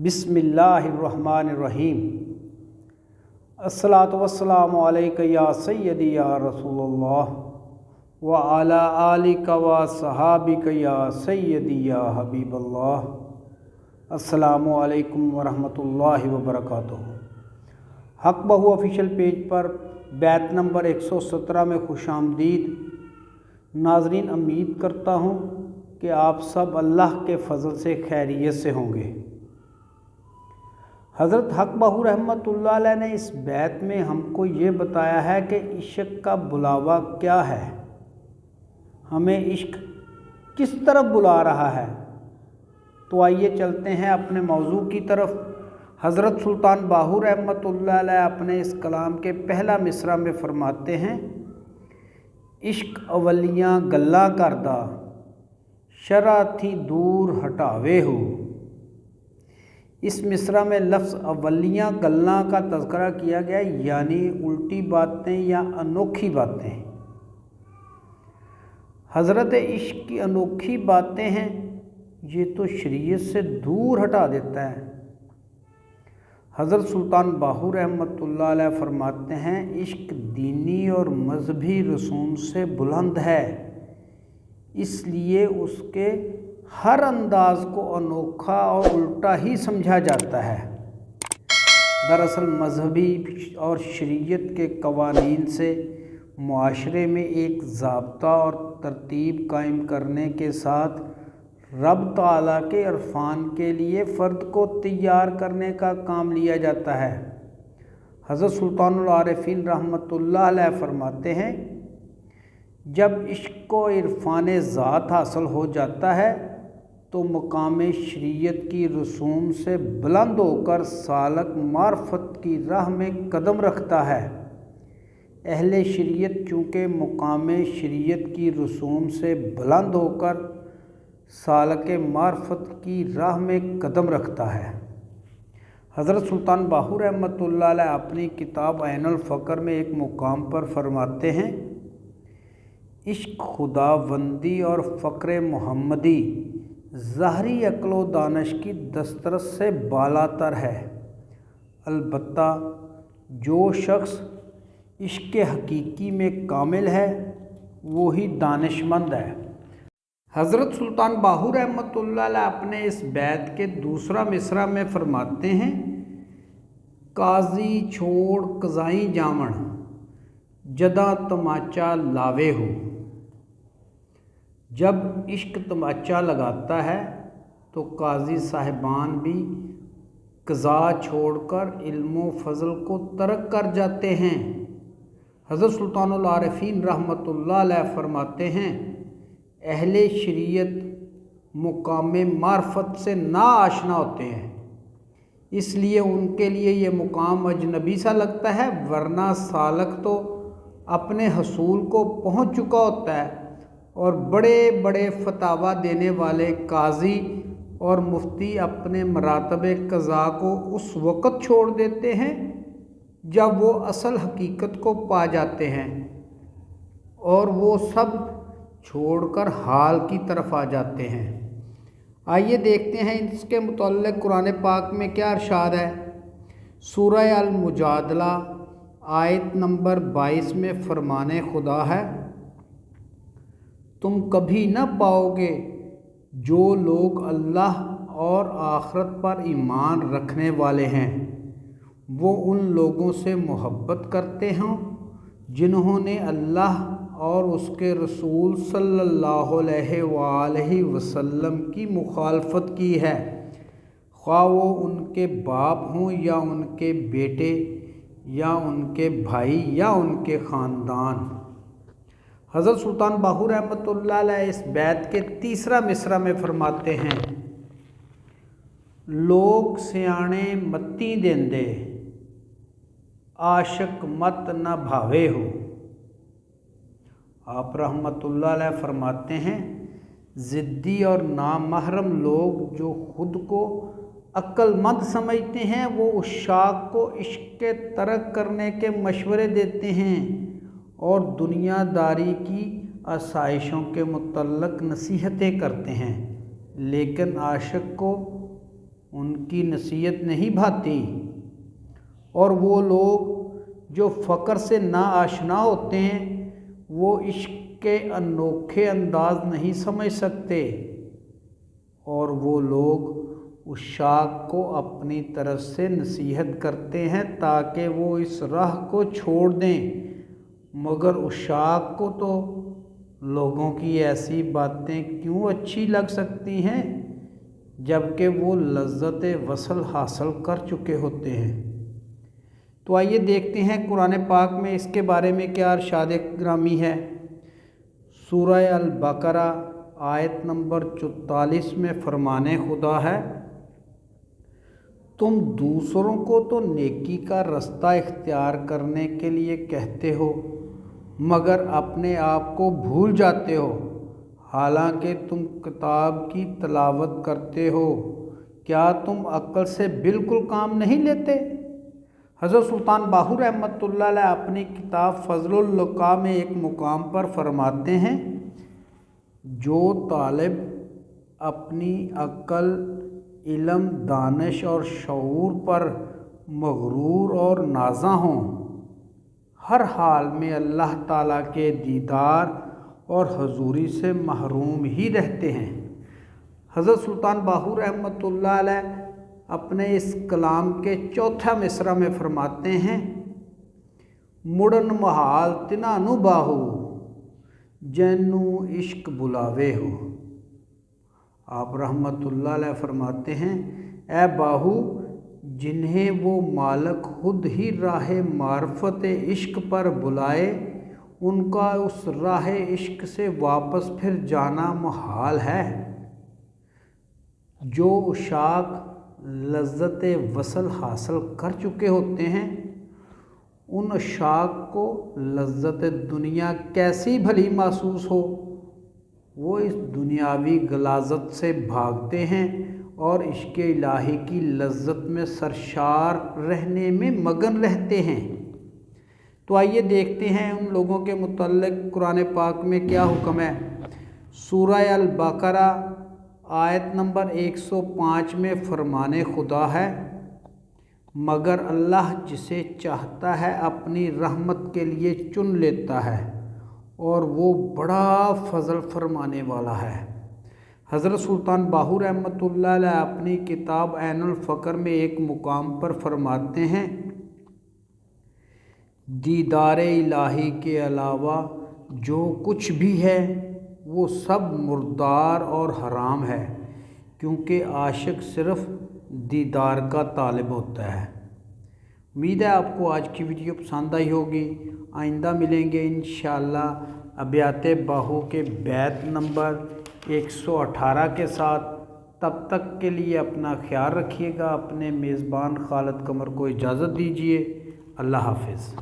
बिस्मिल्लाहिर्रहमानिर्रहीम। अस्सलातु वस्सलामु अलैका या सय्यदी या रसूलल्लाह व अला आलिका व सहाबिका या सय्यदी या हबीबल्लाह। अस्सलामु अलैकुम व रहमतुल्लाहि व बरकातुहू। हक बहू ऑफिशियल पेज पर बैत नंबर 117 में खुशामदीद। नाज़रीन, उम्मीद करता हूँ कि आप सब अल्लाह के फ़ज़ल से खैरियत से होंगे। हज़रत हक बहू रहमतुल्लाह अलैह ने इस बैत में हमको ये बताया है कि इश्क का बुलावा क्या है, हमें इश्क किस तरफ बुला रहा है। तो आइए चलते हैं अपने मौजू की तरफ। हज़रत सुल्तान बाहू रहमतुल्लाह अलैह अपने इस कलाम के पहला मिसरा में फरमाते हैं, इश्क अवलियाँ गल्ला करदा शरा थी दूर हटावे हो। इस मिसरा में लफ्ज़ अवलियाँ गल्ला का तज़करा किया गया, यानी उल्टी बातें या अनोखी बातें। हज़रत इश्क की अनोखी बातें हैं, ये तो शरीयत से दूर हटा देता है। हज़रत सुल्तान बाहू रहमतुल्लाह अलैह फरमाते हैं, इश्क दीनी और मजहबी रसूम से बुलंद है, इसलिए उसके हर अंदाज़ को अनोखा और उल्टा ही समझा जाता है। दरअसल मजहबी और शरीयत के कवानीन से मुआशरे में एक ज़ाब्ता और तरतीब कायम करने के साथ रब ताला के इरफान के लिए फ़र्द को तैयार करने का काम लिया जाता है। हज़रत सुल्तानुल आरिफीन रहमतुल्लाह अलैह फरमाते हैं, जब इश्क को इरफान ज़ात हासिल हो जाता है तो मकाम शरीयत की रसूम से बुलंद होकर सालक मार्फत की राह में कदम रखता है। अहले शरीयत चूँकि मकाम शरीयत की रसूम से बुलंद होकर सालक मार्फत की राह में कदम रखता है। हज़रत सुल्तान बाहू रहमतुल्लाह अलैह अपनी किताब ऐनुल फ़क्र में एक मुकाम पर फरमाते हैं, इश्क खुदाबंदी और फ़क्र मुहम्मदी ज़ाहरी अक्ल व दानिश की दस्तरस से बालातर है। अलबत्ता जो शख्स इश्क हकीकी में कामिल है वो ही दानिशमंद है। हज़रत सुल्तान बाहू रहमतुल्लाह अलैह अपने इस बैत के दूसरा मिसरा में फरमाते हैं, काजी छोड़ कज़ाई जावण जदा तमाचा लावे हो। जब इश्क तमाचा लगाता है तो काजी साहिबान भी कज़ा छोड़कर इल्म फ़ज़ल को तर्क कर जाते हैं। हज़रत सुल्तानुल आरिफीन रहमतुल्लाह अलैह फरमाते हैं, अहले शरीयत मुकाम मार्फत से ना आशना होते हैं, इसलिए उनके लिए ये मुकाम अजनबी सा लगता है, वरना सालक तो अपने हसूल को पहुँच चुका होता है और बड़े बड़े फतावा देने वाले काजी और मुफ्ती अपने मरातबे क़ज़ा को उस वक़्त छोड़ देते हैं जब वो असल हकीकत को पा जाते हैं और वो सब छोड़कर हाल की तरफ आ जाते हैं। आइए देखते हैं इसके मुतल्लिक़ कुरान पाक में क्या इरशाद है। सूरह अल मुजादला आयत नंबर 22 में फरमाने खुदा है, तुम कभी न पाओगे जो लोग अल्लाह और आखिरत पर ईमान रखने वाले हैं वो उन लोगों से मोहब्बत करते हों जिन्होंने अल्लाह और उसके रसूल सल्लल्लाहु अलैहि वसल्लम की मुखालफत की है, ख्वाह वो उनके बाप हों या उनके बेटे या उनके भाई या उनके ख़ानदान। हज़रत सुल्तान बाहू रहमतुल्लाह अलैह इस बैत के तीसरा मिसरा में फरमाते हैं, लोग सियाणे मत्ती देंदे आशिक मत न भावे हो। आप रहमतुल्लाह अलैह फरमाते हैं, ज़िद्दी और नामहरम लोग जो ख़ुद को अक्लमंद समझते हैं वो उशाक को इश्क के तरक करने के मशवरे देते हैं और दुनियादारी की आसाइशों के मुतल्लक़ नसीहतें करते हैं, लेकिन आशिक को ان کی نصیحت نہیں بھاتی، اور وہ لوگ جو فقر سے ناآشنا ہوتے ہیں وہ عشق کے انوکھے انداز نہیں سمجھ سکتے، اور وہ لوگ عشاق کو اپنی طرف سے نصیحت کرتے ہیں تاکہ وہ اس راہ کو چھوڑ دیں، مگر عشاق کو تو لوگوں کی ایسی باتیں کیوں اچھی لگ سکتی ہیں جبکہ وہ لذت وصل حاصل کر چکے ہوتے ہیں۔ تو آئیے دیکھتے ہیں قرآن پاک میں اس کے بارے میں کیا ارشاد گرامی ہے۔ سورہ البقرہ آیت نمبر 44 میں فرمان خدا ہے، تم دوسروں کو تو نیکی کا رستہ اختیار کرنے کے لیے کہتے ہو مگر اپنے آپ کو بھول جاتے ہو، حالانکہ تم کتاب کی تلاوت کرتے ہو، کیا تم عقل سے بالکل کام نہیں لیتے؟ حضرت سلطان باہو رحمۃ اللہ علیہ اپنی کتاب فضل اللقاء میں ایک مقام پر فرماتے ہیں، جو طالب اپنی عقل، علم، دانش اور شعور پر مغرور اور نازاں ہوں، ہر حال میں اللہ تعالیٰ کے دیدار اور حضوری سے محروم ہی رہتے ہیں۔ حضرت سلطان باہو رحمۃ اللہ علیہ اپنے اس کلام کے چوتھا مصرع میں فرماتے ہیں، مڑن محال تنانو باہو جینو عشق بلاوے ہو۔ آپ رحمۃ اللہ علیہ فرماتے ہیں، اے باہو، جنہیں وہ مالک خود ہی راہ معرفت عشق پر بلائے، ان کا اس راہ عشق سے واپس پھر جانا محال ہے۔ جو عشاق لذت وصل حاصل کر چکے ہوتے ہیں، ان عشاق کو لذت دنیا کیسی بھلی محسوس ہو، وہ اس دنیاوی غلاظت سے بھاگتے ہیں اور عشق الہی کی لذت میں سرشار رہنے میں مگن رہتے ہیں۔ تو آئیے دیکھتے ہیں ان لوگوں کے متعلق قرآن پاک میں کیا حکم ہے۔ سورہ البقرہ آیت نمبر 105 میں فرمان خدا ہے، مگر اللہ جسے چاہتا ہے اپنی رحمت کے لیے چن لیتا ہے اور وہ بڑا فضل فرمانے والا ہے۔ حضرت سلطان باہو رحمۃ اللہ علیہ اپنی کتاب عین الفقر میں ایک مقام پر فرماتے ہیں، دیدار الہی کے علاوہ جو کچھ بھی ہے وہ سب مردار اور حرام ہے، کیونکہ عاشق صرف دیدار کا طالب ہوتا ہے۔ امید ہے آپ کو آج کی ویڈیو پسند آئی ہوگی۔ آئندہ ملیں گے انشاءاللہ ابیات باہو کے بیت نمبر 118 کے ساتھ۔ تب تک کے لیے اپنا خیال رکھیے گا۔ اپنے میزبان خالد قمر کو اجازت دیجیے۔ اللہ حافظ۔